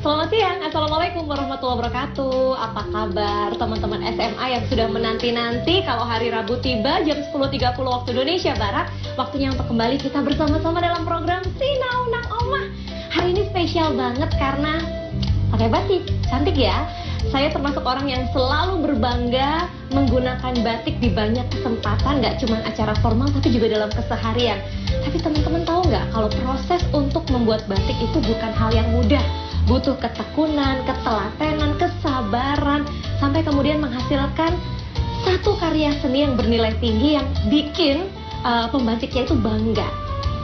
Selamat siang, Assalamualaikum warahmatullahi wabarakatuh. Apa kabar teman-teman SMA yang sudah menanti-nanti kalau hari Rabu tiba jam 10.30 waktu Indonesia Barat. Waktunya untuk kembali kita bersama-sama dalam program Sinaunang Omah. Hari ini spesial banget karena pakai batik, cantik ya. Saya termasuk orang yang selalu berbangga menggunakan batik di banyak kesempatan, nggak cuma acara formal tapi juga dalam keseharian. Tapi teman-teman tahu nggak kalau proses untuk membuat batik itu bukan hal yang mudah. Butuh ketekunan, ketelatenan, kesabaran, sampai kemudian menghasilkan satu karya seni yang bernilai tinggi yang bikin pembatiknya itu bangga.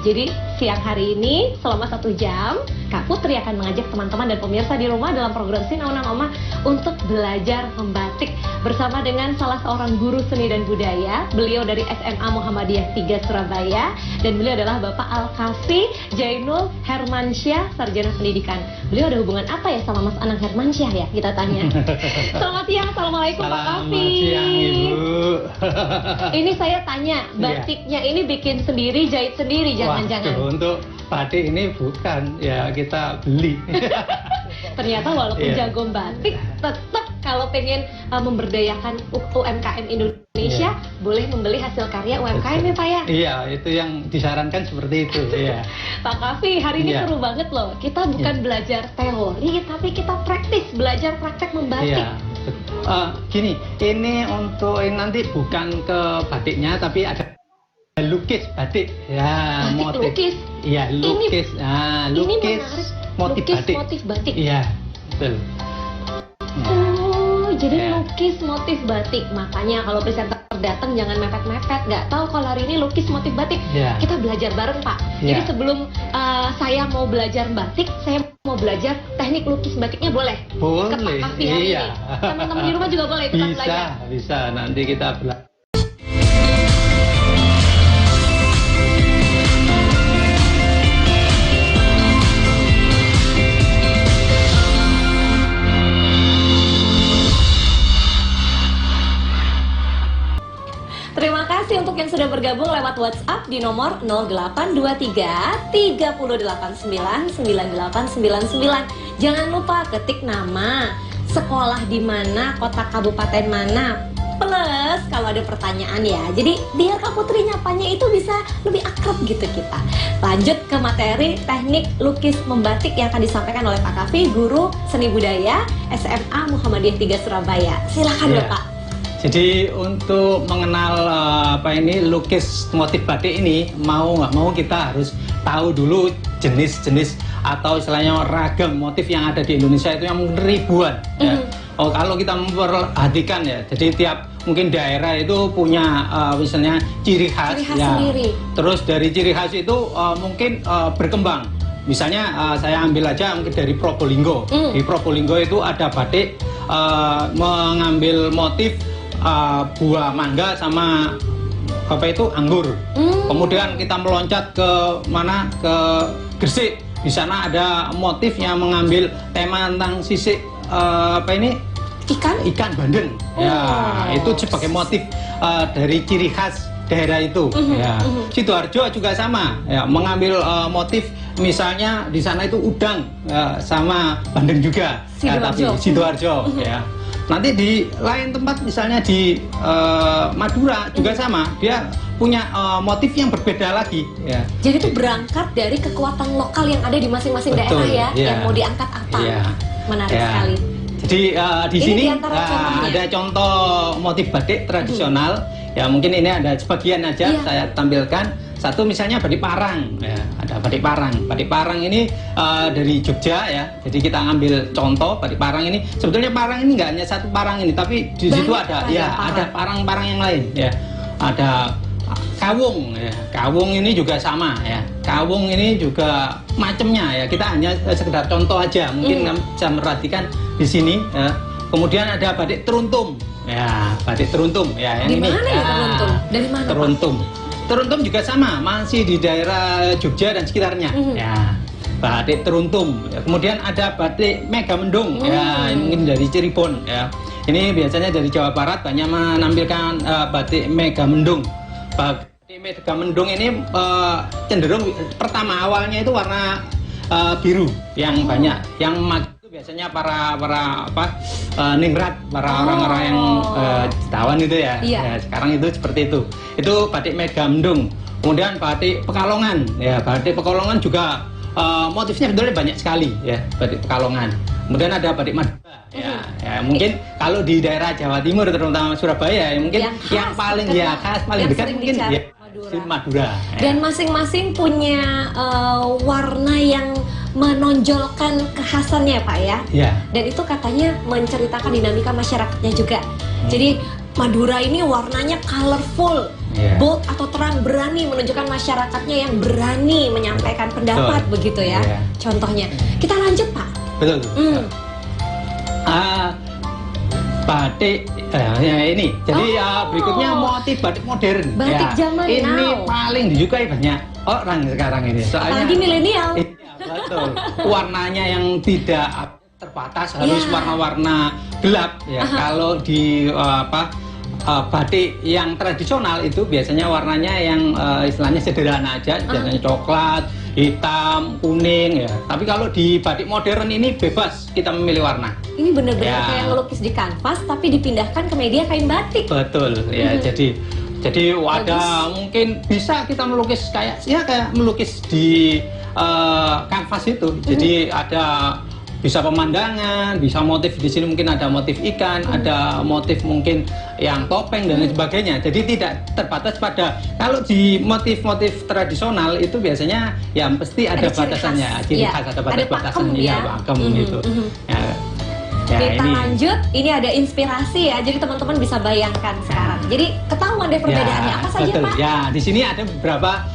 Jadi siang hari ini selama 1 jam Kak Putri akan mengajak teman-teman dan pemirsa di rumah dalam program Sinaunang Omah untuk belajar membatik bersama dengan salah seorang guru seni dan budaya. Beliau dari SMA Muhammadiyah 3 Surabaya dan beliau adalah Bapak Al-Kafi Jainul Hermansyah, Sarjana Pendidikan. Beliau ada hubungan apa ya sama Mas Anang Hermansyah ya? Kita tanya. Selamat siang, Assalamualaikum Pak Kafi. Selamat siang Ibu. Ini saya tanya, batiknya ini bikin sendiri, jahit sendiri, jangan-jangan? Untuk batik ini bukan, ya kita beli. Ternyata walaupun jago batik, tetap kalau pengen memberdayakan UMKM Indonesia, boleh membeli hasil karya UMKM ya Pak ya? Iya, itu yang disarankan seperti itu. Iya. Pak Kafi, hari ini seru banget loh. Kita bukan belajar teori, tapi kita praktis, belajar praktek membatik. Iya. Gini, ini untuk nanti bukan ke batiknya, tapi ada lukis batik ya, batik motif lukis. Iya, lukis. Lukis motif batik. Motif batik. Iya, betul. Oh, jadi lukis motif batik. Makanya kalau presenter datang jangan mepet-mepet. Nggak tahu kalau hari ini lukis motif batik. Kita belajar bareng Pak. Jadi sebelum saya mau belajar batik, saya mau belajar teknik lukis batiknya boleh? Boleh. Ke Pak Kafi hari ini. Teman-teman di rumah juga boleh ikutan belajar. Bisa. Nanti kita belajar. Terima kasih untuk yang sudah bergabung lewat WhatsApp di nomor 0823 389 9899. Jangan lupa ketik nama, sekolah di mana, kota kabupaten mana, plus kalau ada pertanyaan ya. Jadi biar Kak Putri nyapanya itu bisa lebih akrab gitu kita. Lanjut ke materi teknik lukis membatik yang akan disampaikan oleh Pak Kafi, guru seni budaya SMA Muhammadiyah 3 Surabaya. Silakan Bapak. Jadi untuk mengenal lukis motif batik ini, mau nggak mau kita harus tahu dulu jenis-jenis atau istilahnya ragam motif yang ada di Indonesia itu yang ribuan. Ya. Kalau kita memperhatikan ya, jadi tiap mungkin daerah itu punya misalnya ciri khas ya. Sendiri. Terus dari ciri khas itu mungkin berkembang. Misalnya saya ambil aja mungkin dari Probolinggo. Di Probolinggo itu ada batik mengambil motif buah mangga sama anggur. Kemudian kita meloncat ke mana, ke Gresik. Di sana ada motif yang mengambil tema tentang sisik ikan bandeng. Ya, itu sebagai motif dari ciri khas daerah itu. Ya. Sidoarjo juga sama, ya, mengambil motif misalnya di sana itu udang sama bandeng juga. Sidoarjo. Ya. Nanti di lain tempat misalnya di Madura juga sama, dia punya motif yang berbeda lagi ya. Jadi itu berangkat dari kekuatan lokal yang ada di masing-masing daerah ya, yang mau diangkat apa. Menarik sekali. Jadi di sini ada contoh motif batik tradisional. Ya mungkin ini ada sebagian aja saya tampilkan. Satu misalnya batik parang, ya, ada batik parang. Batik parang ini dari Jogja ya. Jadi kita ambil contoh batik parang ini. Sebetulnya parang ini nggak hanya satu parang ini, tapi di situ ada ada parang-parang yang lain ya. Ada kawung ya. Kawung ini juga sama ya. Kawung ini juga macamnya ya. Kita hanya sekedar contoh aja. Mungkin bisa merhatikan di sini ya. Kemudian ada batik teruntum. Ya, batik teruntum ya. Yang di mana ya teruntum? Dari mana? Teruntum. Teruntum juga sama, masih di daerah Jogja dan sekitarnya. Ya, batik teruntum. Ya, kemudian ada batik Megamendung. Ya, ini mungkin dari Cirebon. Ya, ini biasanya dari Jawa Barat banyak menampilkan batik Megamendung. Batik Megamendung ini cenderung pertama awalnya itu warna biru yang banyak, yang biasanya para ningrat, para orang-orang yang jutawan itu ya. Iya. Ya, sekarang itu seperti itu. Itu batik Megamendung. Kemudian batik Pekalongan. Ya, batik Pekalongan juga motifnya sebenarnya banyak sekali ya, batik Pekalongan. Kemudian ada batik Madura. Ya, mungkin kalau di daerah Jawa Timur terutama Surabaya, ya, mungkin yang paling khas, paling dekat mungkin ya Madura. Dan masing-masing punya warna yang menonjolkan kekhasannya Pak ya. Ya. Dan itu katanya menceritakan dinamika masyarakatnya juga. Jadi Madura ini warnanya colorful, bold atau terang, berani menunjukkan masyarakatnya yang berani menyampaikan pendapat. Begitu ya. Contohnya. Kita lanjut Pak. Betul. Batik ya ini. Jadi berikutnya motif batik modern. Batik zaman ini now. paling disukai banyak orang sekarang ini. Soalnya apalagi milenial. Iya, betul. Warnanya yang tidak terbatas, harus warna-warna gelap ya. Kalau di batik yang tradisional itu biasanya warnanya yang istilahnya sederhana aja, biasanya coklat, hitam, kuning ya. Tapi kalau di batik modern ini bebas kita memilih warna. Ini benar-benar kayak ngelukis di kanvas tapi dipindahkan ke media kain batik. Betul ya. Jadi ada mungkin bisa kita melukis kayak melukis di kanvas itu. Jadi ada bisa pemandangan, bisa motif di sini mungkin ada motif ikan, ada motif mungkin yang topeng dan lain sebagainya. Jadi tidak terbatas pada kalau di motif-motif tradisional itu biasanya ya pasti ada batasannya, ciri khas ada batas-batasannya ya, pakem gitu. Kita lanjut, ini ada inspirasi ya, jadi teman-teman bisa bayangkan sekarang. Jadi ketahuan deh perbedaannya apa saja Pak? Ya, di sini ada beberapa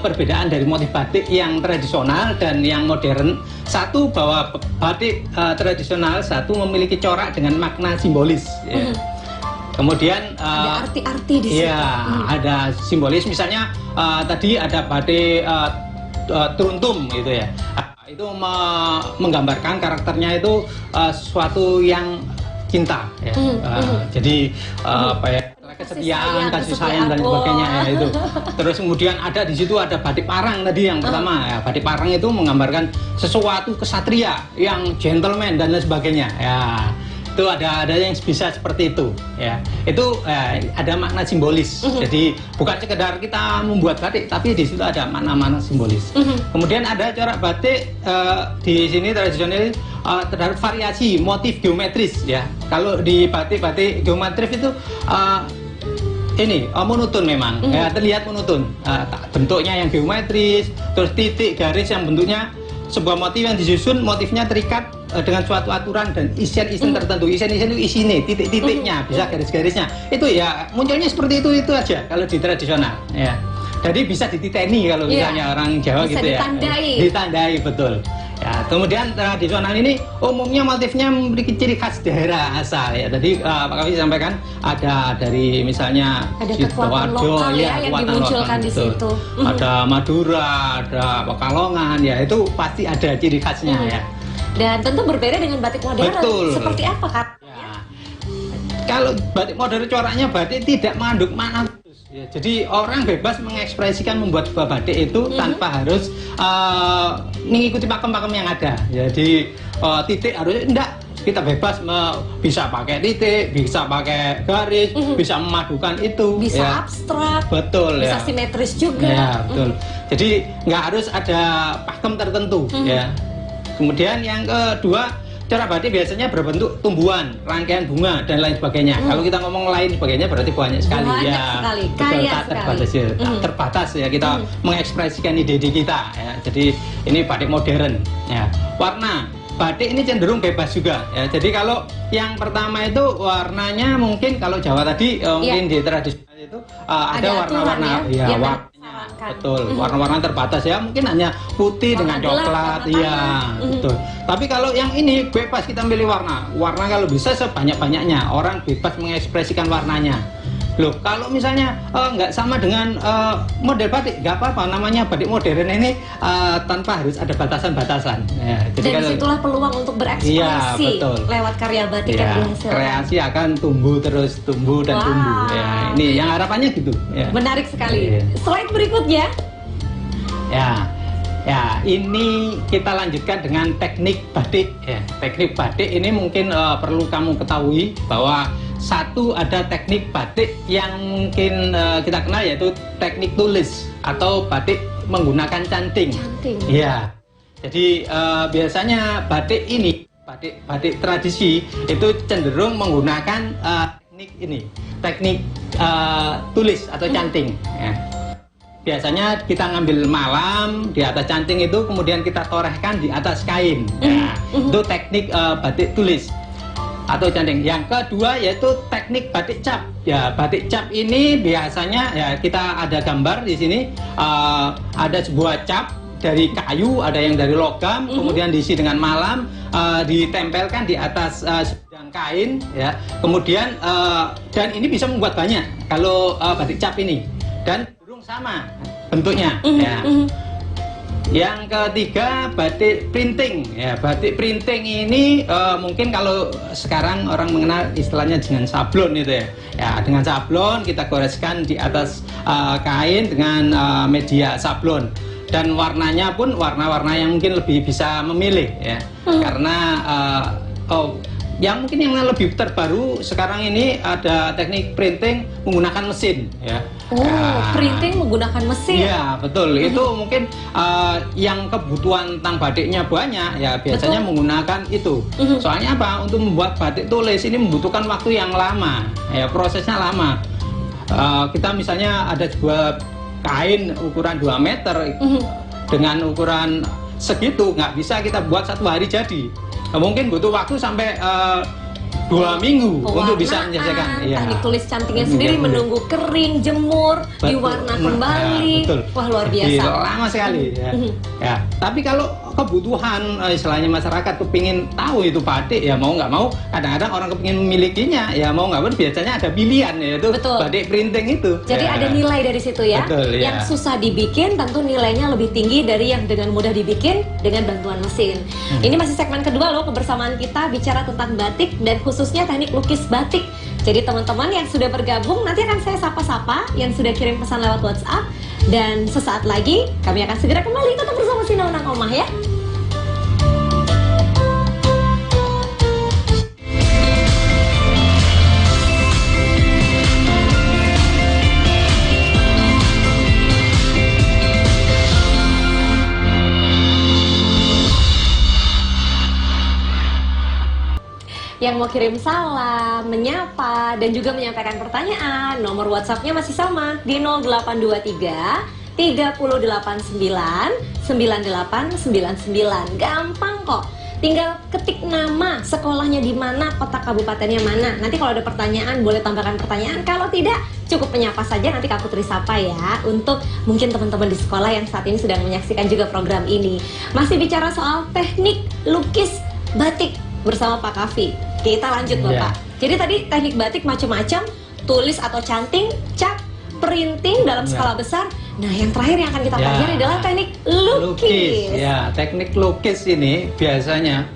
perbedaan dari motif batik yang tradisional dan yang modern. Satu, bahwa batik tradisional satu memiliki corak dengan makna simbolis. Ya. Kemudian ada arti-arti di situ. Iya, ada simbolis. Misalnya tadi ada batik teruntum gitu ya. Itu menggambarkan karakternya itu sesuatu yang cinta ya. Jadi kesetiaan, kasih sayang dan sebagainya ya itu. Terus kemudian ada di situ ada batik parang tadi yang pertama ya. Batik parang itu menggambarkan sesuatu kesatria yang gentleman dan lain sebagainya ya. Itu ada yang bisa seperti itu ya. Itu ada makna simbolis. Jadi bukan sekedar kita membuat batik, tapi di situ ada makna-makna simbolis. Kemudian ada corak batik di sini tradisional terdapat variasi motif geometris ya. Kalau di batik geometris itu ini monoton memang ya, terlihat monoton. Bentuknya yang geometris, terus titik garis yang bentuknya sebuah motif yang disusun, motifnya terikat dengan suatu aturan dan isian-isian tertentu. Isian-isian itu isinya, titik-titiknya, bisa garis-garisnya. Itu ya munculnya seperti itu aja kalau di tradisional ya. Jadi bisa dititeni kalau misalnya orang Jawa bisa gitu ditandai. Ya. Ditandai betul. Ya, kemudian tradisional ini umumnya motifnya memiliki ciri khas daerah asal ya. Tadi Pak Kavi sampaikan ada dari misalnya ada kekuatan lokal ya yang dimunculkan di situ. Ada Madura, ada Pekalongan ya, itu pasti ada ciri khasnya ya. Dan tentu berbeda dengan batik modern. Betul. Seperti apa Kak? Ya. Kalau batik modern coraknya batik tidak mengandung makna. Ya, jadi orang bebas mengekspresikan membuat sebuah batik itu tanpa harus mengikuti pakem-pakem yang ada. Jadi titik harus enggak, kita bebas bisa pakai titik, bisa pakai garis, bisa memadukan itu. Bisa abstrak, betul bisa simetris juga. Ya, betul. Jadi nggak harus ada pakem tertentu. Ya. Kemudian yang kedua, corak batik biasanya berbentuk tumbuhan, rangkaian bunga dan lain sebagainya. Kalau kita ngomong lain sebagainya berarti banyak sekali. Sekali. Betul, tak terbatas ya. Terbatas ya kita mengekspresikan ide-ide kita ya. Jadi ini batik modern ya. Warna batik ini cenderung bebas juga ya. Jadi kalau yang pertama itu warnanya mungkin kalau Jawa tadi mungkin di tradisional itu ada warna-warna ya, betul, warna-warna terbatas ya, mungkin hanya putih warna dengan coklat ya, betul. Tapi kalau yang ini bebas kita pilih warna kalau bisa sebanyak-banyaknya, orang bebas mengekspresikan warnanya. Loh, kalau misalnya nggak sama dengan model batik, nggak apa-apa, namanya batik modern ini tanpa harus ada batasan-batasan. Ya, jadi dan disitulah peluang untuk berekspresi lewat karya batik yang dihasilkan. Kreasi akan tumbuh terus, tumbuh dan tumbuh. Ya, ini yang harapannya gitu. Ya. Menarik sekali. Slide berikutnya. Ya, Ya, ini kita lanjutkan dengan teknik batik. Ya, teknik batik ini mungkin perlu kamu ketahui bahwa satu ada teknik batik yang mungkin kita kenal yaitu teknik tulis atau batik menggunakan canting. Canting. Ya, jadi biasanya batik ini, batik tradisi itu cenderung menggunakan teknik ini, teknik tulis atau canting. Ya. Biasanya kita ngambil malam di atas canting itu, kemudian kita torehkan di atas kain. Ya, itu teknik batik tulis atau canting. Yang kedua yaitu teknik batik cap. Ya, batik cap ini biasanya ya kita ada gambar di sini, ada sebuah cap dari kayu, ada yang dari logam, kemudian diisi dengan malam, ditempelkan di atas sebidang kain. Ya, kemudian dan ini bisa membuat banyak kalau batik cap ini. Dan sama bentuknya. Ya. Yang ketiga batik printing. Ya, batik printing ini mungkin kalau sekarang orang mengenal istilahnya dengan sablon itu ya. Ya, dengan sablon kita goreskan di atas kain dengan media sablon. Dan warnanya pun warna-warna yang mungkin lebih bisa memilih ya. Karena yang mungkin yang lebih terbaru sekarang ini ada teknik printing menggunakan mesin ya. Printing menggunakan mesin. Iya, betul. Itu mungkin yang kebutuhan tentang batiknya banyak ya, biasanya menggunakan itu. Soalnya apa? Untuk membuat batik tulis ini membutuhkan waktu yang lama. Ya, prosesnya lama. Kita misalnya ada sebuah kain ukuran 2 meter dengan ukuran segitu nggak bisa kita buat 1 hari jadi. Mungkin butuh waktu sampai 2 minggu untuk bisa menyelesaikan. Teknik tulis cantingnya sendiri menunggu kering, jemur, diwarna kembali. Ya, wah, luar biasa. Lama sekali. Ya. Ya. Tapi kalau kebutuhan istilahnya masyarakat kepingin tahu itu batik ya mau nggak mau, kadang-kadang orang kepingin memilikinya ya mau nggak mau biasanya ada pilihan yaitu batik printing itu. Jadi ada nilai dari situ ya. Betul, ya. Yang susah dibikin tentu nilainya lebih tinggi dari yang dengan mudah dibikin dengan bantuan mesin. Ini masih segmen kedua loh kebersamaan kita bicara tentang batik dan khususnya teknik lukis batik. Jadi teman-teman yang sudah bergabung nanti akan saya sapa-sapa yang sudah kirim pesan lewat WhatsApp, dan sesaat lagi kami akan segera kembali tetap bersama Sinar Nang Omah ya. Yang mau kirim salam, menyapa, dan juga menyampaikan pertanyaan, nomor WhatsApp-nya masih sama di 0823 389 9899. Gampang kok. Tinggal ketik nama, sekolahnya di mana, kota kabupatennya mana. Nanti kalau ada pertanyaan boleh tambahkan pertanyaan. Kalau tidak, cukup menyapa saja, nanti Kak Putri sapa ya. Untuk mungkin teman-teman di sekolah yang saat ini sedang menyaksikan juga program ini. Masih bicara soal teknik lukis batik bersama Pak Kavi. Kita lanjut Bapak. Jadi tadi teknik batik macam-macam, tulis atau canting, cap, printing dalam skala besar. Nah, yang terakhir yang akan kita pelajari adalah teknik lukis. Ya, teknik lukis ini biasanya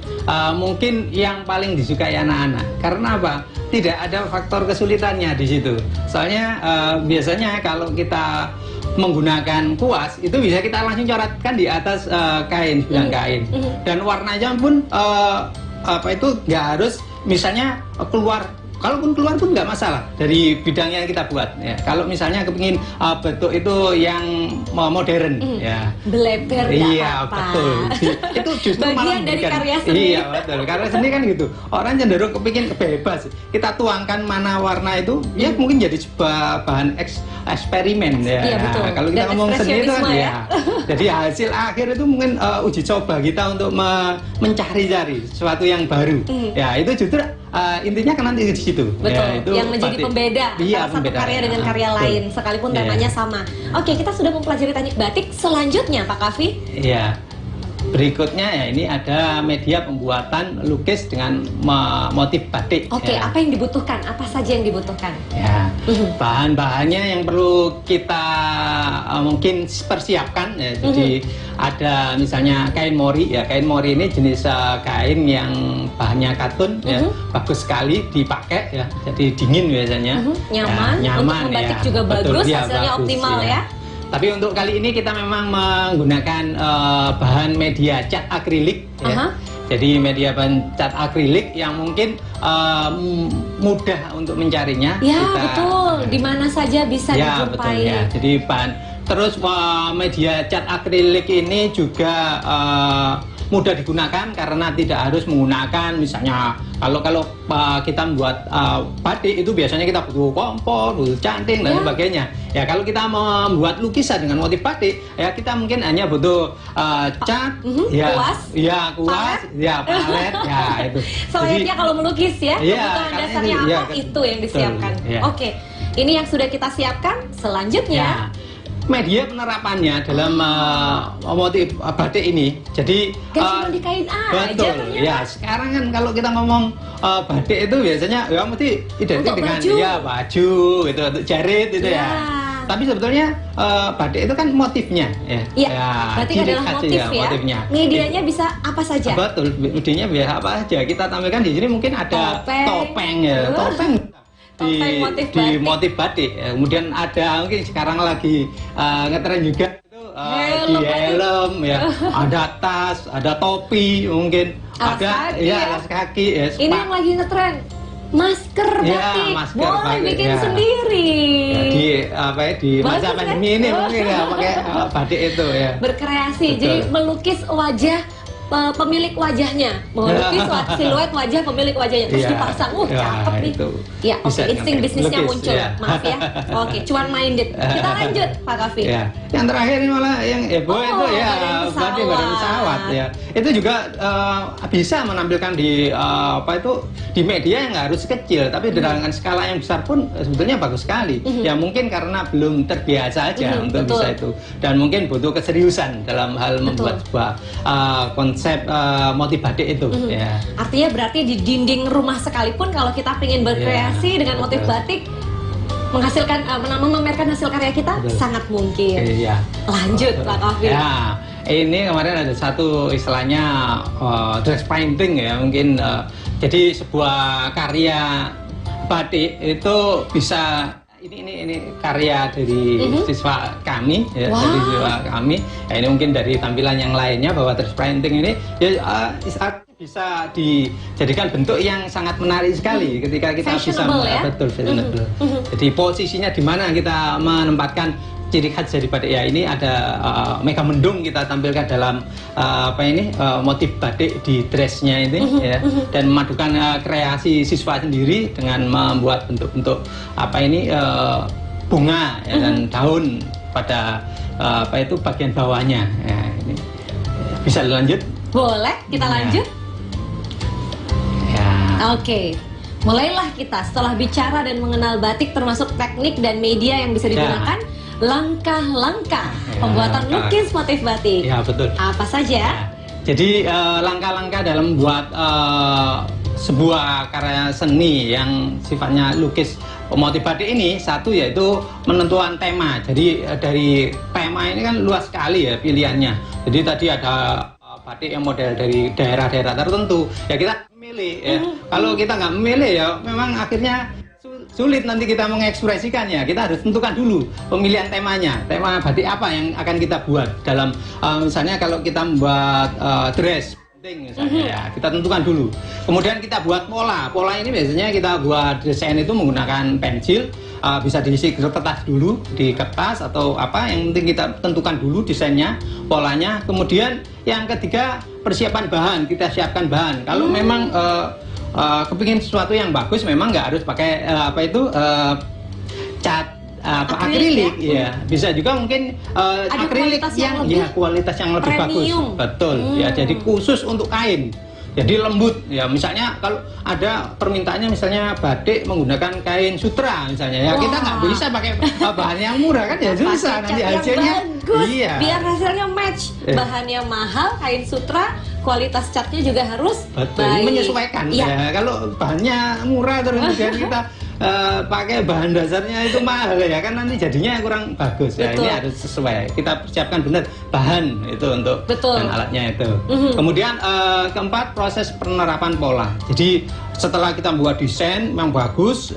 mungkin yang paling disukai anak-anak. Karena apa? Tidak ada faktor kesulitannya di situ. Soalnya biasanya kalau kita menggunakan kuas itu bisa kita langsung coretkan di atas kain, sebidang kain. Dan warnanya pun nggak harus misalnya keluar, kalaupun keluar pun nggak masalah dari bidang yang kita buat ya. Kalau misalnya kepingin bentuk itu yang modern ya, bleber iya apa. Betul. Itu justru bagian dari karya seni. Iya betul, karya seni kan gitu, orang cenderung kepingin bebas, kita tuangkan mana warna itu ya mungkin jadi sebuah bahan eksperimen ya. Iya, betul. Kalau kita Dan ngomong seni itu kan ya. Jadi hasil akhir itu mungkin uji coba kita untuk mencari-cari sesuatu yang baru ya, itu justru intinya kan nanti di situ. Betul, ya, itu yang menjadi pembeda antara satu karya dengan karya lain, sekalipun temanya sama. Oke, kita sudah mempelajari teknik batik. Selanjutnya Pak Kavi. Iya. Berikutnya ya ini ada media pembuatan lukis dengan motif batik. Oke, ya. apa yang dibutuhkan? Apa saja yang dibutuhkan? Ya, bahan-bahannya yang perlu kita mungkin persiapkan ya. Jadi ada misalnya kain mori ya. Kain mori ini jenis kain yang bahannya katun ya, bagus sekali dipakai ya. Jadi dingin biasanya. Nyaman, ya, nyaman untuk membatik ya. juga Betul, bagus, ya, hasilnya bagus, optimal ya. Tapi untuk kali ini kita memang menggunakan bahan media cat akrilik ya. Jadi media bahan cat akrilik yang mungkin mudah untuk mencarinya. Ya, betul. Di mana saja bisa ya, dijumpai. Betul, ya. Jadi bahan terus media cat akrilik ini juga mudah digunakan karena tidak harus menggunakan misalnya kalau kita membuat batik itu biasanya kita butuh kompor, butuh canting dan sebagainya. Ya kalau kita membuat lukisan dengan motif batik ya kita mungkin hanya butuh cat, kuas, palet, palet, ya itu. Selayaknya kalau melukis ya, kebutuhan dasarnya itu, apa itu yang disiapkan. Ya. Oke, ini yang sudah kita siapkan. Selanjutnya. Media penerapannya dalam motif batik ini, jadi cuma di kain aja. Betul, ternyata. ya. Sekarang kan kalau kita ngomong batik itu biasanya ya mesti identik untuk dengan baju. Ya baju, gitu, untuk jarit itu ya. Tapi sebetulnya batik itu kan motifnya, ya. Iya. Berarti adalah motif ya. Motifnya. Medianya bisa apa saja. Betul, medianya bisa apa saja. Kita tampilkan di sini mungkin ada topeng ya, topeng. Di motif batik. Kemudian ada mungkin sekarang lagi ngetren juga itu di helm ya, ada tas, ada topi, mungkin alas ada kaki, alas kaki ya. Ini yang lagi ngetren masker batik. Masker boleh batik, bikin sendiri. Ya, di masa pandemi ini mungkin ya pakai batik itu ya. Berkreasi. Betul. Jadi melukis wajah pemilik wajahnya, melukis siluet wajah pemilik wajahnya terus dipasang, cakep nih. Ya, oke, insting bisnisnya muncul. Maaf ya. Oke, cuan minded. Kita lanjut, Pak Kavi. Ya. Yang terakhir ini malah yang heboh itu ya batik badan pesawat ya. Itu juga bisa menampilkan di di media yang nggak harus kecil, tapi dengan skala yang besar pun sebetulnya bagus sekali. Ya mungkin karena belum terbiasa aja untuk bisa itu, dan mungkin butuh keseriusan dalam hal membuat sebuah konsep motif batik itu. Ya. Artinya berarti di dinding rumah sekalipun kalau kita ingin berkreasi dengan motif batik, menghasilkan memamerkan hasil karya kita sangat mungkin. Lanjut Pak Kavi. Ya, ini kemarin ada satu istilahnya dress painting ya, mungkin jadi sebuah karya batik itu bisa ini karya dari siswa kami ya, dari siswa kami. Ya, ini mungkin dari tampilan yang lainnya bahwa dress painting ini ya bisa dijadikan bentuk yang sangat menarik sekali ketika kita bisa betul fashionable. Jadi posisinya di mana kita menempatkan ciri khas dari batik ya, ini ada mega mendung kita tampilkan dalam motif batik di dressnya ini ya, dan memadukan kreasi siswa sendiri dengan membuat bentuk-bentuk bunga ya, dan daun pada bagian bawahnya ya, ini bisa lanjut. Boleh kita lanjut. Oke, mulailah kita setelah bicara dan mengenal batik termasuk teknik dan media yang bisa digunakan. Langkah-langkah pembuatan lukis motif batik. Ya betul. Apa saja? Ya. Jadi langkah-langkah dalam membuat sebuah karya seni yang sifatnya lukis motif batik ini, satu yaitu menentukan tema. Jadi dari tema ini kan luas sekali ya pilihannya. Jadi tadi ada batik yang model dari daerah-daerah tertentu. Ya kita memilih ya. Kalau kita nggak memilih ya memang akhirnya sulit nanti kita mengekspresikannya. Kita harus tentukan dulu pemilihan temanya. Tema batik apa yang akan kita buat dalam misalnya kalau kita membuat dress misalnya ya, kita tentukan dulu. Kemudian kita buat pola. Pola ini biasanya kita buat desain itu menggunakan pensil, bisa diisi kertas dulu di kertas atau apa, yang penting kita tentukan dulu desainnya, polanya. Kemudian yang ketiga persiapan bahan, kita siapkan bahan. Kalau memang kepingin sesuatu yang bagus, memang nggak harus pakai cat akrilik ya. Bisa juga mungkin akrilik yang kualitas yang lebih premium. bagus. Betul ya, jadi khusus untuk kain. Jadi lembut ya, misalnya kalau ada permintaannya misalnya batik menggunakan kain sutra misalnya ya, kita nggak bisa pakai bahan yang murah kan ya, susah nanti hasilnya. Iya. Biar hasilnya match, bahannya mahal, kain sutra, kualitas catnya juga harus baik. Menyesuaikan ya. Kalau bahannya murah terus kemudian kita pakai bahan dasarnya itu mahal ya kan, nanti jadinya kurang bagus ya. Ini harus sesuai, kita persiapkan benar bahan itu untuk dan alatnya itu. Kemudian keempat, proses penerapan pola. Jadi setelah kita membuat desain yang bagus,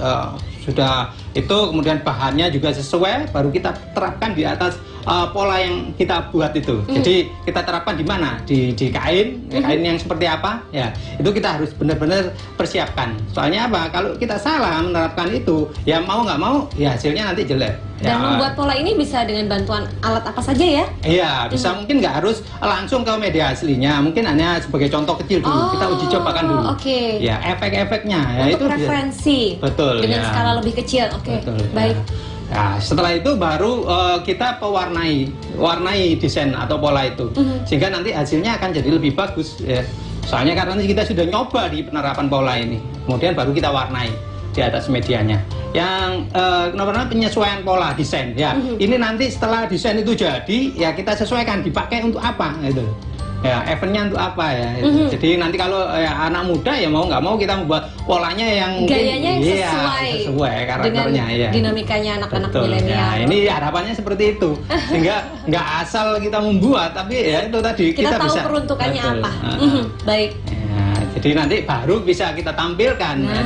sudah itu kemudian bahannya juga sesuai, baru kita terapkan di atas pola yang kita buat itu. Jadi kita terapkan di mana? Di kain, kain yang seperti apa? Ya, itu kita harus benar-benar persiapkan. Soalnya apa? Kalau kita salah menerapkan itu, ya mau nggak mau, ya hasilnya nanti jelek. Dan Ya, membuat pola ini bisa dengan bantuan alat apa saja ya? iya, bisa mungkin nggak harus langsung ke media aslinya, mungkin hanya sebagai contoh kecil dulu. Kita uji cobakan dulu. Oke. Ya, efek-efeknya. Ya, Untuk itu referensi. Betul. Dengan ya. skala lebih kecil. Oke. Betul, Baik. Ya. Ya, setelah itu baru kita warnai desain atau pola itu, sehingga nanti hasilnya akan jadi lebih bagus. Ya. Soalnya karena kita sudah nyoba di penerapan pola ini, kemudian baru kita warnai di atas medianya. Yang kenapa penyesuaian pola desain. Ya, ini nanti setelah desain itu jadi, ya kita sesuaikan dipakai untuk apa gitu. Ya, eventnya untuk apa ya. Jadi nanti kalau anak muda ya mau nggak mau kita membuat polanya yang Gayanya yang iya, sesuai karakternya dengan ya. dinamikanya anak-anak Betul, milenial. ya, ini harapannya seperti itu, sehingga nggak asal kita membuat, tapi ya itu tadi kita tahu bisa peruntukannya betul, apa. Baik. Ya, jadi nanti baru bisa kita tampilkan ya,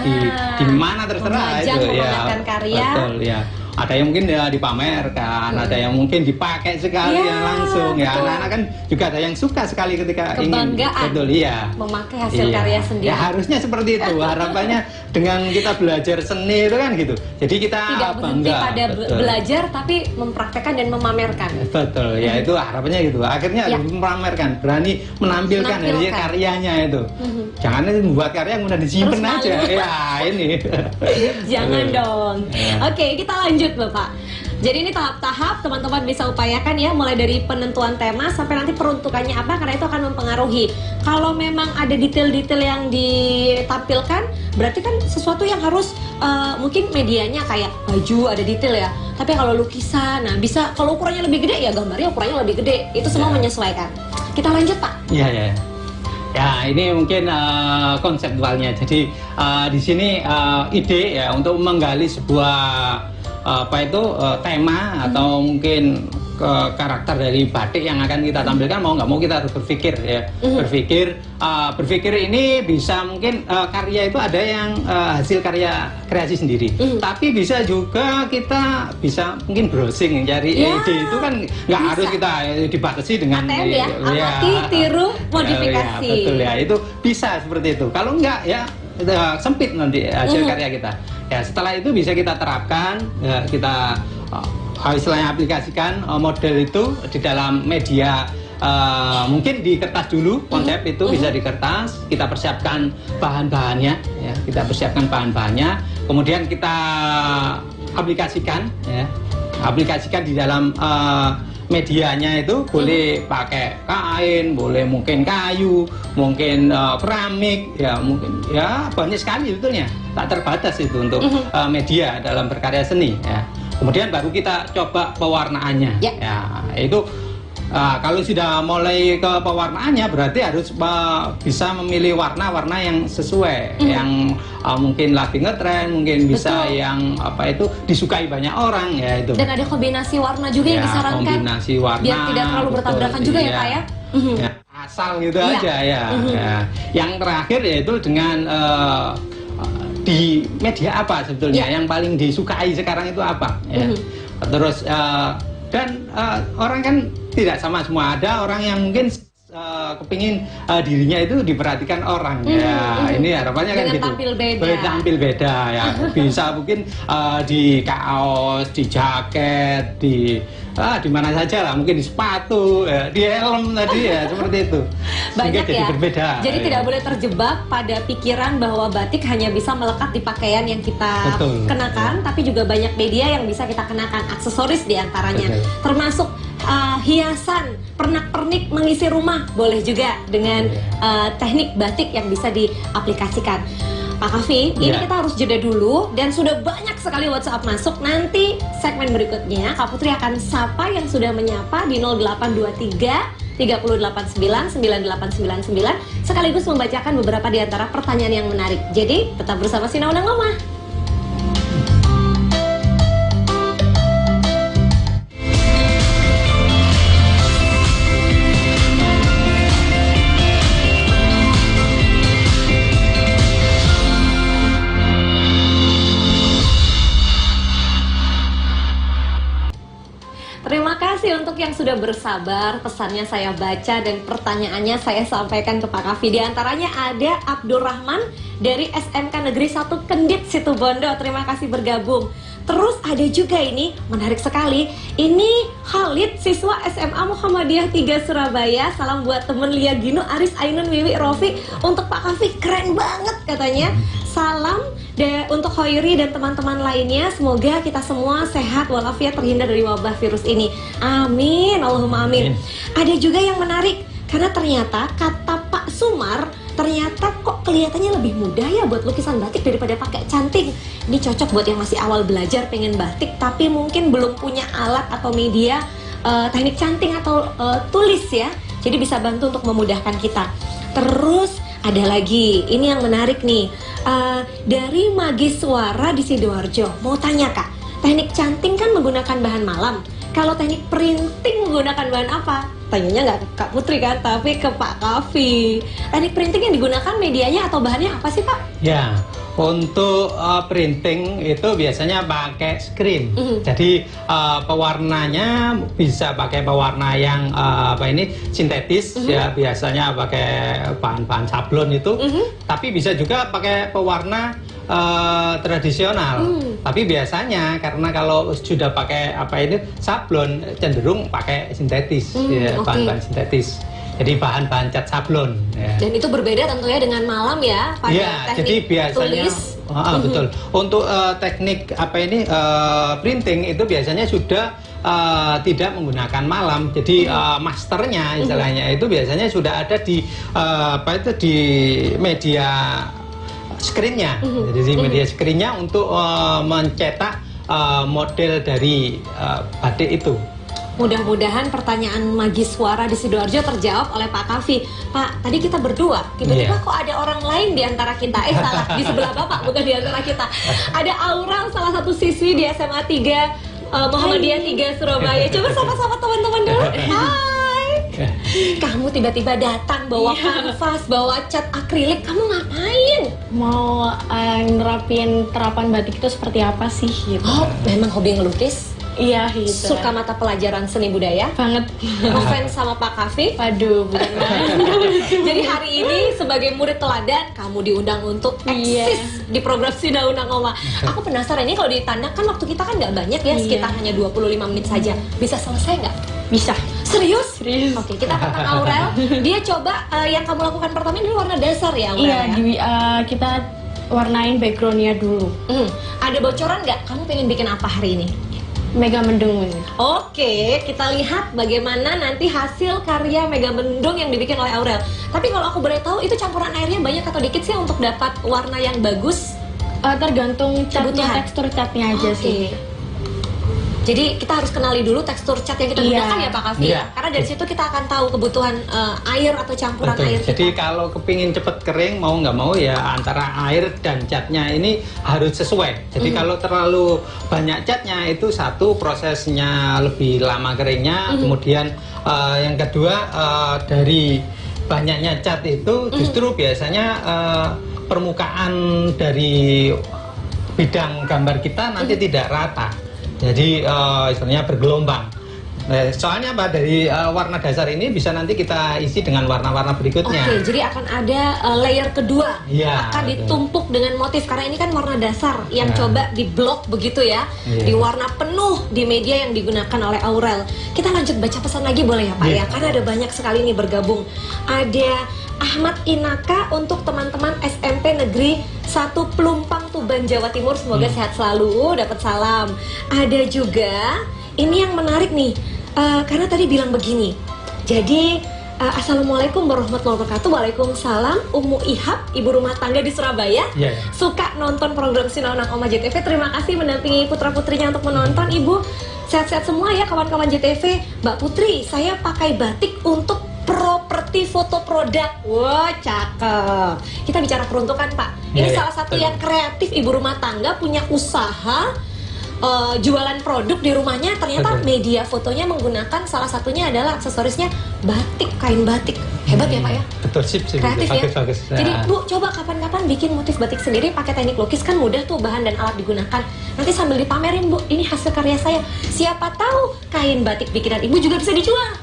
di mana terserah memajang, itu ya. memamerkan karya. Betul ya. Ada yang mungkin ya dipamerkan, ada yang mungkin dipakai sekali Ya, ya langsung ya. betul. Anak-anak kan juga ada yang suka sekali ketika ingin Kebanggaan. betul iya. Memakai hasil Iya. karya sendiri. Ya harusnya seperti itu. Harapannya dengan kita belajar seni itu kan gitu. Jadi kita Tidak berhenti bangga. pada Betul. belajar tapi mempraktekkan dan memamerkan. Betul, ya itu harapannya gitu. Akhirnya Ya. memamerkan, berani menampilkan dari Menampilkan. karyanya itu. Jangan membuat karya kemudian disimpan Terus aja. malu. Ya ini. Jangan dong. Ya. Oke, kita lanjut Bapak. Jadi ini tahap-tahap teman-teman bisa upayakan ya, mulai dari penentuan tema sampai nanti peruntukannya apa, karena itu akan mempengaruhi. Kalau memang ada detail-detail yang ditampilkan, berarti kan sesuatu yang harus mungkin medianya kayak baju ada detail ya. Tapi kalau lukisan, nah bisa kalau ukurannya lebih gede ya gambarnya ukurannya lebih gede. Itu semua Ya. menyesuaikan. Kita lanjut Pak. Iya ya. Ya ini mungkin konseptualnya. Jadi di sini ide ya untuk menggali sebuah tema atau mungkin karakter dari batik yang akan kita tampilkan, mau nggak mau kita harus berpikir ya. Berpikir ini bisa mungkin karya itu ada yang hasil karya kreasi sendiri, tapi bisa juga kita bisa mungkin browsing cari Ya, ide itu kan nggak bisa. harus kita dibatasi dengan ATM ya, amati, tiru, modifikasi. Ya, betul ya, itu bisa seperti itu. Kalau enggak ya sempit nanti hasil karya kita. Ya setelah itu bisa kita terapkan, ya, kita istilahnya aplikasikan model itu di dalam media. Mungkin di kertas dulu, konsep itu bisa di kertas. Kita persiapkan bahan-bahannya, ya, kita persiapkan bahan-bahannya. Kemudian kita aplikasikan, ya, aplikasikan di dalam medianya itu boleh pakai kain, boleh mungkin kayu, mungkin keramik, ya mungkin ya banyak sekali sebetulnya, tak terbatas itu untuk media dalam berkarya seni. Ya. Kemudian baru kita coba pewarnaannya. Ya. Ya, itu kalau sudah mulai ke pewarnaannya berarti harus bisa memilih warna-warna yang sesuai, yang mungkin lagi ngetren, mungkin bisa Betul. yang apa itu disukai banyak orang ya itu. Dan ada kombinasi warna juga yang Ya, disarankan. kombinasi warna, Biar tidak terlalu betul, bertabrakan juga ya iya. Pak ya. Ya, asal gitu Iya. aja ya. Ya. Yang terakhir yaitu dengan di media apa sebetulnya Iya. yang paling disukai sekarang itu apa ya. Terus dan orang kan tidak sama semua, ada orang yang mungkin kepingin dirinya itu diperhatikan orang ya. Ini harapannya kan Dengan gitu. tampil beda. Tampil beda ya. Bisa mungkin di kaos, di jaket, di mana saja lah, mungkin di sepatu, ya, di helm tadi ya, seperti itu. Sehingga Banyak jadi ya. berbeda. Jadi ya. tidak boleh terjebak pada pikiran bahwa batik hanya bisa melekat di pakaian yang kita Betul. kenakan, tapi juga banyak media yang bisa kita kenakan, aksesoris diantaranya, Betul. termasuk hiasan, pernak-pernik mengisi rumah, boleh juga dengan teknik batik yang bisa diaplikasikan. Pak Kavi, ini Ya. kita harus jeda dulu dan sudah banyak sekali WhatsApp masuk. Nanti segmen berikutnya Kak Putri akan sapa yang sudah menyapa di 0823 389 9899 sekaligus membacakan beberapa di antara pertanyaan yang menarik. Jadi tetap bersama Sinaunang Ngomah. Terima kasih untuk sudah bersabar, pesannya saya baca dan pertanyaannya saya sampaikan ke Pak Kavi. Di antaranya ada Abdurrahman dari SMK Negeri 1 Kendit Situbondo. Terima kasih bergabung. Terus ada juga ini, menarik sekali. Ini Khalid, siswa SMA Muhammadiyah 3 Surabaya. Salam buat temen Lia Gino, Aris, Ainun, Wiwi, Rofi. Untuk Pak Kavi, keren banget katanya. Salam untuk Khairi dan teman-teman lainnya. Semoga kita semua sehat walafiat, terhindar dari wabah virus ini. Amin, Allahumma amin. Ada juga yang menarik, karena ternyata kata Pak Sumar, ternyata kok kelihatannya lebih mudah ya buat lukisan batik daripada pakai canting. Ini cocok buat yang masih awal belajar pengen batik tapi mungkin belum punya alat atau media teknik canting atau tulis ya. Jadi bisa bantu untuk memudahkan kita. Terus ada lagi, ini yang menarik nih, dari Magiswara di Sidoarjo. Mau tanya Kak, teknik canting kan menggunakan bahan malam. Kalau teknik printing menggunakan bahan apa? Tanyanya nggak ke Kak Putri kan, tapi ke Pak Kavi. Teknik printing yang digunakan medianya atau bahannya apa sih Pak? Ya, untuk printing itu biasanya pakai screen. Jadi pewarnanya bisa pakai pewarna yang sintetis ya, biasanya pakai bahan-bahan sablon itu. Tapi bisa juga pakai pewarna tradisional. Tapi biasanya karena kalau sudah pakai sablon cenderung pakai sintetis ya, bahan-bahan sintetis. Jadi bahan-bahan cat sablon ya. Dan itu berbeda tentunya dengan malam ya pada ya, teknik jadi biasanya tulis. Betul. Untuk teknik printing itu biasanya sudah tidak menggunakan malam. Jadi masternya istilahnya itu biasanya sudah ada di di media screen-nya. Jadi di media screen-nya untuk mencetak model dari batik itu. Mudah-mudahan pertanyaan Magiswara di Sidoarjo terjawab oleh Pak Kavi. Pak, tadi kita berdua, tiba-tiba kok ada orang lain di antara kita? Salah, di sebelah Bapak, bukan di antara kita. Ada Aura, salah satu siswi di SMA 3 Muhammadiyah 3 Surabaya. Coba sapa-sapa teman-teman dulu. Hai. Kamu tiba-tiba datang bawa kanvas, bawa cat akrilik. Kamu ngapain? Mau nerapin terapan batik itu seperti apa sih gitu. Oh, memang hobi ngelukis? Iya gitu. Suka mata pelajaran seni budaya? Banget. Ngefans sama Pak Kavi? Waduh, bukan banget. Jadi hari ini sebagai murid teladan kamu diundang untuk eksis di program Sina Undang Oma. Aku penasaran, ini kalau ditanda kan waktu kita kan nggak banyak ya, sekitar hanya 25 menit saja. Bisa selesai nggak? Bisa. Serius? Serius. Oke, kita tantang Aurel. Dia coba yang kamu lakukan pertama ini warna dasar ya Aurel? Iya, ya? kita warnain backgroundnya dulu. Ada bocoran nggak? Kamu pengen bikin apa hari ini? Mega Mendung ini. Oke, kita lihat bagaimana nanti hasil karya Mega Mendung yang dibikin oleh Aurel. Tapi kalau aku boleh tahu, itu campuran airnya banyak atau dikit sih untuk dapat warna yang bagus? Tergantung catnya, tekstur catnya aja sih. Jadi kita harus kenali dulu tekstur cat yang kita gunakan ya Pak Kavi. Karena dari situ kita akan tahu kebutuhan air atau campuran air. Jadi kalau kepingin cepet kering mau nggak mau ya antara air dan catnya ini harus sesuai. Jadi kalau terlalu banyak catnya itu satu prosesnya lebih lama keringnya. Kemudian yang kedua dari banyaknya cat itu justru biasanya permukaan dari bidang gambar kita nanti tidak rata. Jadi istilahnya bergelombang. Soalnya apa, dari warna dasar ini bisa nanti kita isi dengan warna-warna berikutnya. Oke, jadi akan ada layer kedua, akan ditumpuk dengan motif. Karena ini kan warna dasar yang coba diblok begitu ya, di warna penuh di media yang digunakan oleh Aurel. Kita lanjut baca pesan lagi boleh ya Pak ya? Karena ada banyak sekali nih bergabung. Ada Ahmad Inaka untuk teman-teman SMP Negeri 1 Pelumpang Tuban Jawa Timur, semoga sehat selalu, dapat salam. Ada juga ini yang menarik nih, karena tadi bilang begini. Jadi Assalamualaikum warahmatullahi wabarakatuh. Waalaikumsalam. Ummu Ihab, ibu rumah tangga di Surabaya, suka nonton program Sina Undang Oma JTV. Terima kasih mendampingi putra-putrinya untuk menonton. Ibu sehat-sehat semua ya kawan-kawan JTV. Mbak Putri, saya pakai batik untuk properti foto produk. Wah, cakep. Kita bicara peruntukan Pak. Ini salah satu yang kreatif, ibu rumah tangga punya usaha jualan produk di rumahnya. Ternyata media fotonya menggunakan salah satunya adalah aksesorisnya batik, kain batik. Hebat ya Pak ya? Betul, sip. Kreatif ya? Bagus. Jadi Nah. Bu, coba kapan-kapan bikin motif batik sendiri pakai teknik lukis, kan mudah tuh, bahan dan alat digunakan. Nanti sambil dipamerin Bu, ini hasil karya saya. Siapa tahu kain batik bikinan Ibu juga bisa dijual.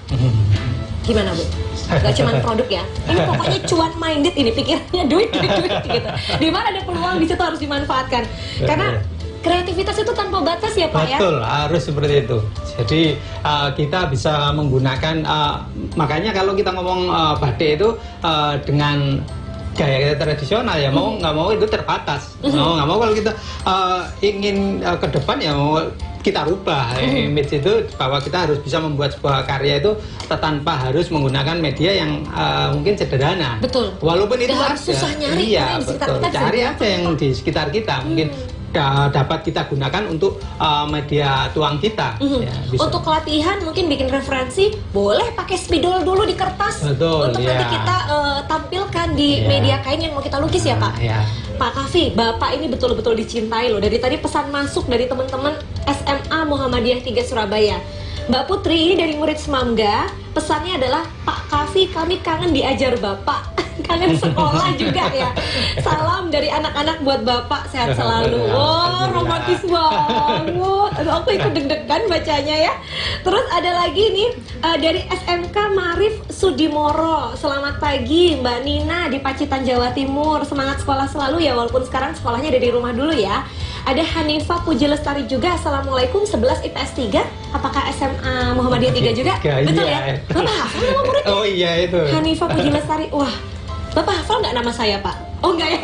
Gimana Bu? Gak cuma produk ya, ini pokoknya cuan minded, ini pikirannya duit gitu. Di mana ada peluang di situ harus dimanfaatkan. Karena kreativitas itu tanpa batas ya Pak ya. Betul, harus seperti itu. Jadi kita bisa menggunakan, makanya kalau kita ngomong batik itu dengan gaya tradisional ya, mau nggak mau itu terbatas. Mau nggak mau kalau kita ingin ke depan ya mau kita rubah image itu, bahwa kita harus bisa membuat sebuah karya itu tanpa harus menggunakan media yang mungkin sederhana. Betul. Walaupun itu Dan harus susah nyari, iya, karena di sekitar betul. kita bisa Cari didapat, aja yang di sekitar kita mungkin dapat kita gunakan untuk media tuang kita. Ya, bisa. Untuk latihan mungkin bikin referensi, boleh pakai spidol dulu di kertas. Betul, untuk ya. nanti kita tampilkan di Ya. media kain yang mau kita lukis ya Pak. Ya. Pak Kavi, Bapak ini betul-betul dicintai loh. Dari tadi pesan masuk dari teman-teman SMA Muhammadiyah 3 Surabaya. Mbak Putri ini dari murid Semangga, pesannya adalah, Pak Kavi, kami kangen diajar Bapak. Kangen sekolah juga ya. Salam dari anak-anak buat Bapak, sehat selalu. Wah, romantis banget. Aduh, aku ikut deg-degan bacanya ya. Terus ada lagi nih dari SMK Marif Sudimoro. Selamat pagi Mbak Nina di Pacitan, Jawa Timur. Semangat sekolah selalu ya, walaupun sekarang sekolahnya ada di rumah dulu ya. Ada Hanifah Puji Lestari juga. Assalamualaikum, 11 IPS 3. Apakah SMA Muhammadiyah 3 juga? Betul Iya. ya? Bapak hafal nama muridnya? Oh iya itu. Hanifah Puji Lestari. Wah, Bapak hafal nggak nama saya Pak? Oh enggak ya?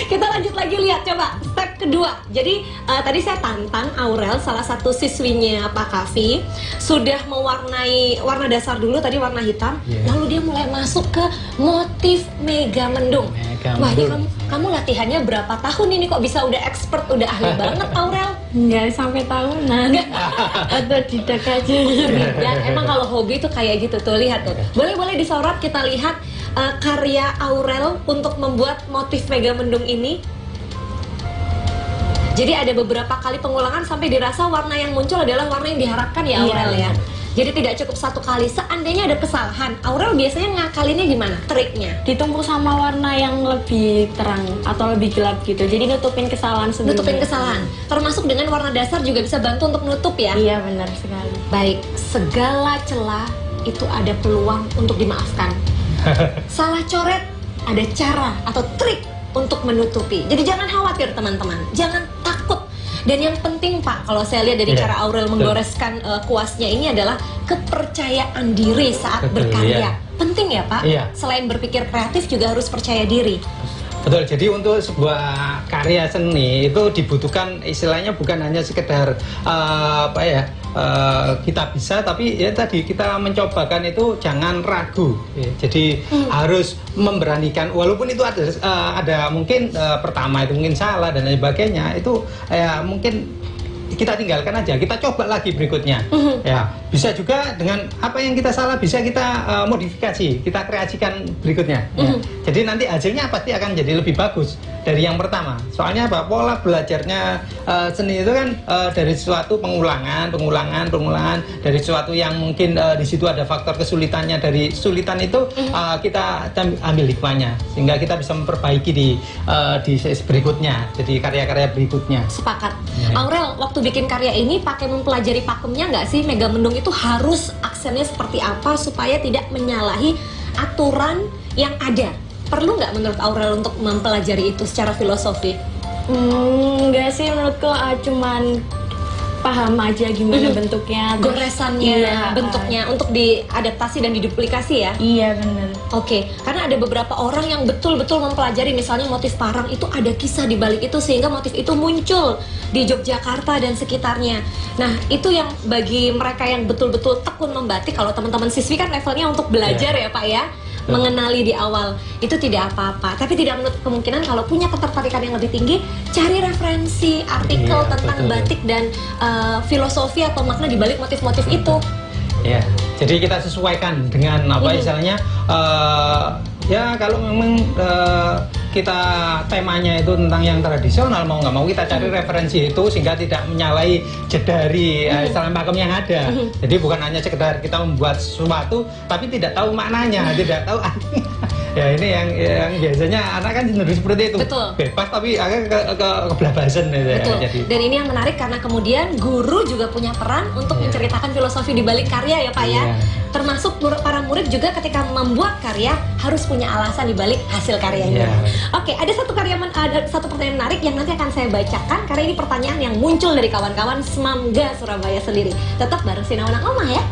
Kita lanjut lagi, lihat coba step kedua. Jadi tadi saya tantang Aurel, salah satu siswinya Pak Kavi, sudah mewarnai warna dasar dulu, tadi warna hitam. Yeah. Lalu dia mulai masuk ke motif mega mendung. Wah, ini kamu latihannya berapa tahun ini kok bisa udah expert, udah ahli banget Aurel? Nggak sampai tahunan. Atau tidak aja. Dan emang kalau hobi tuh kayak gitu tuh, lihat tuh. Boleh disorot, kita lihat karya Aurel untuk membuat motif mega mendung ini. Jadi ada beberapa kali pengulangan sampai dirasa warna yang muncul adalah warna yang diharapkan ya Aurel ya. Jadi tidak cukup satu kali. Seandainya ada kesalahan, Aurel biasanya ngakalinnya gimana? Triknya? Ditumpuk sama warna yang lebih terang atau lebih gelap gitu. Jadi nutupin kesalahan sebelumnya. Nutupin kesalahan. Termasuk dengan warna dasar juga bisa bantu untuk menutup ya? Iya, benar sekali. Baik, segala celah itu ada peluang untuk dimaafkan. Salah coret, ada cara atau trik untuk menutupi. Jadi jangan khawatir teman-teman, jangan takut. Dan yang penting Pak, kalau saya lihat dari cara Aurel menggoreskan kuasnya ini adalah kepercayaan diri saat berkarya. Penting ya Pak? Iya. Selain berpikir kreatif juga harus percaya diri. Betul, jadi untuk sebuah karya seni itu dibutuhkan istilahnya bukan hanya sekedar kita bisa, tapi ya tadi kita mencobakan itu jangan ragu ya. Jadi harus memberanikan, walaupun itu ada mungkin pertama itu mungkin salah dan lain sebagainya, itu ya mungkin kita tinggalkan aja, kita coba lagi berikutnya. Ya, bisa juga dengan apa yang kita salah bisa kita modifikasi, kita kreasikan berikutnya. Ya. Jadi nanti hasilnya pasti akan jadi lebih bagus dari yang pertama. Soalnya apa? Pola belajarnya seni itu kan dari suatu pengulangan dari suatu yang mungkin di situ ada faktor kesulitannya. Dari kesulitan itu kita ambil hikmahnya sehingga kita bisa memperbaiki di berikutnya. Jadi karya-karya berikutnya. Sepakat. Aurel, waktu bikin karya ini pakai mempelajari pakemnya nggak sih? Mega mendung itu harus aksennya seperti apa supaya tidak menyalahi aturan yang ada? Perlu nggak menurut Aurel untuk mempelajari itu secara filosofi? Enggak sih, menurutku cuman paham aja gimana bentuknya, goresannya, iya, bentuknya untuk diadaptasi dan diduplikasi ya. Iya benar. Oke, karena ada beberapa orang yang betul-betul mempelajari, misalnya motif parang itu ada kisah di balik itu sehingga motif itu muncul di Yogyakarta dan sekitarnya. Nah, itu yang bagi mereka yang betul-betul tekun membatik. Kalau teman-teman siswi kan levelnya untuk belajar ya Pak ya, mengenali di awal itu tidak apa-apa, tapi tidak menutup kemungkinan kalau punya ketertarikan yang lebih tinggi, cari referensi artikel tentang batik dan filosofi atau makna di balik motif-motif itu. Ya, jadi kita sesuaikan dengan apa istilahnya. Ya kalau memang kita temanya itu tentang yang tradisional, mau nggak mau kita cari referensi itu sehingga tidak menyalahi dari istilah pakem yang ada. Jadi bukan hanya sekedar kita membuat sesuatu tapi tidak tahu maknanya, tidak tahu artinya. Ya ini yang biasanya anak kan cenderung seperti itu. Betul. Bebas tapi agak kebelabasan gitu ya. Betul. Jadi. Dan ini yang menarik karena kemudian guru juga punya peran untuk menceritakan filosofi di balik karya ya Pak ya. Termasuk para murid juga ketika membuat karya harus punya alasan di balik hasil karyanya. Oke, ada satu pertanyaan menarik yang nanti akan saya bacakan karena ini pertanyaan yang muncul dari kawan-kawan Semamga Surabaya sendiri. Tetap bareng Sinaunang Omah ya.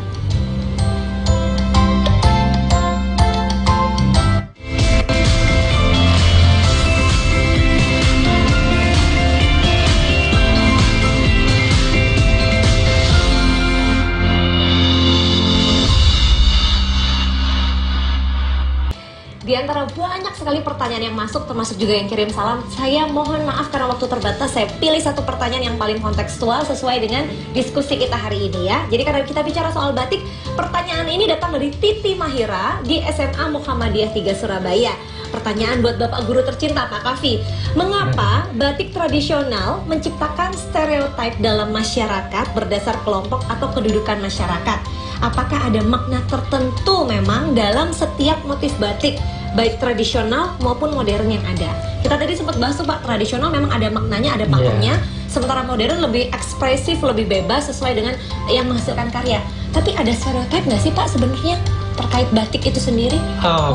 Di antara banyak sekali pertanyaan yang masuk, termasuk juga yang kirim salam, saya mohon maaf karena waktu terbatas, saya pilih satu pertanyaan yang paling kontekstual sesuai dengan diskusi kita hari ini ya. Jadi karena kita bicara soal batik, pertanyaan ini datang dari Titi Mahira di SMA Muhammadiyah 3 Surabaya. Pertanyaan buat Bapak Guru tercinta Pak Kavi, mengapa batik tradisional menciptakan stereotip dalam masyarakat berdasar kelompok atau kedudukan masyarakat? Apakah ada makna tertentu memang dalam setiap motif batik, baik tradisional maupun modern yang ada? Kita tadi sempat bahas tuh Pak, tradisional memang ada maknanya, ada pakemnya, sementara modern lebih ekspresif, lebih bebas sesuai dengan yang menghasilkan karya. Tapi ada stereotip nggak sih Pak sebenarnya terkait batik itu sendiri?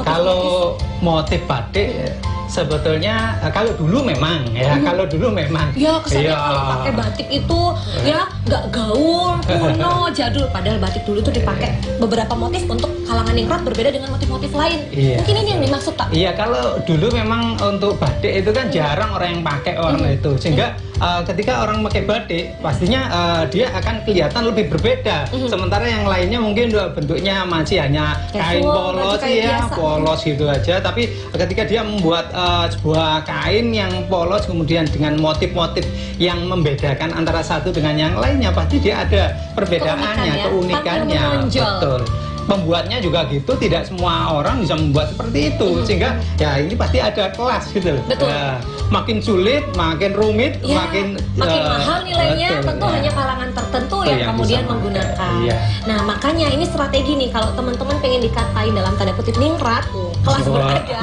Kalau motif batik sebetulnya kalau dulu memang ya, kalau dulu memang ya kesannya kalau pakai batik itu ya nggak gaul, kuno, jadul, padahal batik dulu tuh dipakai beberapa motif untuk kalangan ningrat berbeda dengan motif-motif lain. Mungkin ini yang dimaksud Pak. Iya, kalau dulu memang untuk batik itu kan jarang orang yang pakai warna itu, sehingga ketika orang pakai batik pastinya dia akan kelihatan lebih berbeda. Sementara yang lainnya mungkin bentuknya masih hanya kain polos ya, polos gitu aja. Tapi ketika dia membuat sebuah kain yang polos kemudian dengan motif-motif yang membedakan antara satu dengan yang lainnya, pasti dia ada perbedaannya, keunikannya. Betul. Pembuatnya juga gitu, tidak semua orang bisa membuat seperti itu, sehingga ya ini pasti ada kelas gitu loh. Betul. Ya, makin sulit, makin rumit, ya, makin mahal nilainya, betul, tentu hanya kalangan tertentu yang kemudian menggunakan. Nah makanya ini strategi nih, kalau teman-teman pengen dikatain dalam tanda kutip ningrat, kelas berharga,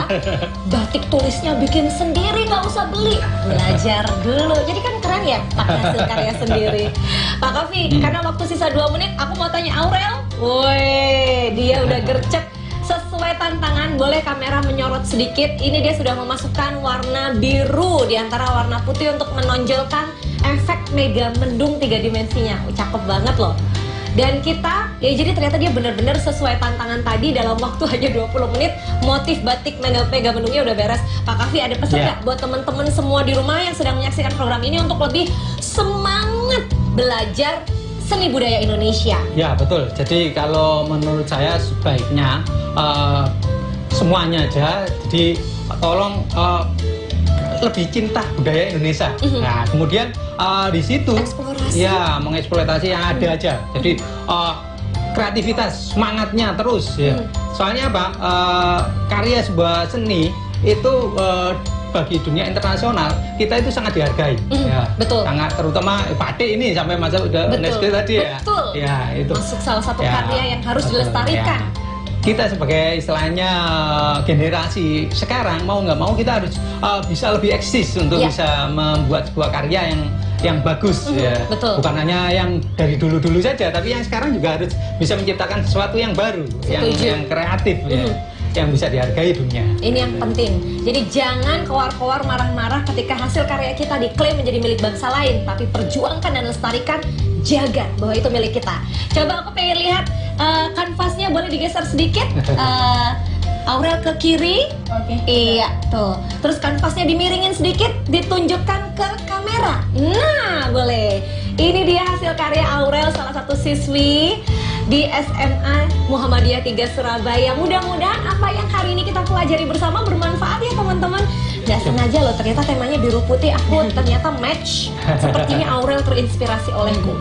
batik tulisnya bikin sendiri, nggak usah beli, belajar dulu. Jadi kan keren ya pakai hasil karya sendiri. Pak Kavi, karena waktu sisa 2 menit, aku mau tanya Aurel. Woi, dia udah gercep. Sesuai tantangan, boleh kamera menyorot sedikit. Ini dia sudah memasukkan warna biru di antara warna putih untuk menonjolkan efek mega mendung 3 dimensinya. Cakep banget loh. Dan kita, ya jadi ternyata dia benar-benar sesuai tantangan tadi, dalam waktu hanya 20 menit motif batik mega mendungnya udah beres. Pak Kavi, ada pesan nggak buat teman-teman semua di rumah yang sedang menyaksikan program ini untuk lebih semangat belajar seni budaya Indonesia? Ya betul, jadi kalau menurut saya sebaiknya semuanya aja, jadi tolong lebih cinta budaya Indonesia. Nah kemudian di situ ya mengeksploitasi yang ada aja, jadi kreativitas, semangatnya terus ya. Soalnya apa, karya sebuah seni itu bagi dunia internasional kita itu sangat dihargai. Betul. Sangat, terutama batik ini sampai masuk udah UNESCO tadi ya. Betul. Ya itu. Masuk salah satu karya yang harus dilestarikan. Kita sebagai istilahnya generasi sekarang mau nggak mau kita harus bisa lebih eksis untuk bisa membuat sebuah karya yang bagus ya. Betul. Bukan hanya yang dari dulu-dulu saja, tapi yang sekarang juga harus bisa menciptakan sesuatu yang baru, yang kreatif ya. Yang bisa dihargai dunia. Ini yang penting. Jadi jangan keluar-keluar marah-marah ketika hasil karya kita diklaim menjadi milik bangsa lain, tapi perjuangkan dan lestarikan, jaga bahwa itu milik kita. Coba aku pengen lihat kanvasnya, boleh digeser sedikit. Aurel ke kiri. Iya, tuh. Terus kanvasnya dimiringin sedikit, ditunjukkan ke kamera. Nah, boleh. Ini dia hasil karya Aurel, salah satu siswi di SMA Muhammadiyah 3 Surabaya. Mudah-mudahan apa yang hari ini kita pelajari bersama bermanfaat ya teman-teman. Gak sengaja loh, ternyata temanya biru putih, aku ternyata match. Sepertinya Aurel terinspirasi olehku.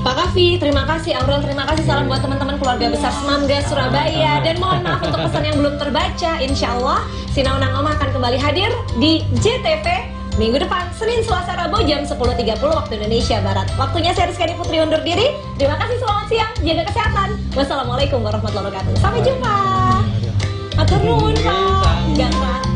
Pak Kavi, terima kasih. Aurel, terima kasih. Salam buat teman-teman keluarga besar Semangga, Surabaya. Dan mohon maaf untuk pesan yang belum terbaca. Insya Allah, Sinau Nang Oma akan kembali hadir di JTV minggu depan, Senin, Selasa, Rabu jam 10.30 waktu Indonesia Barat. Waktunya saya Rizky Putri undur diri. Terima kasih, selamat siang, jaga kesehatan. Wassalamualaikum warahmatullahi wabarakatuh. Sampai jumpa. Atur nuhun, Pak. Jangan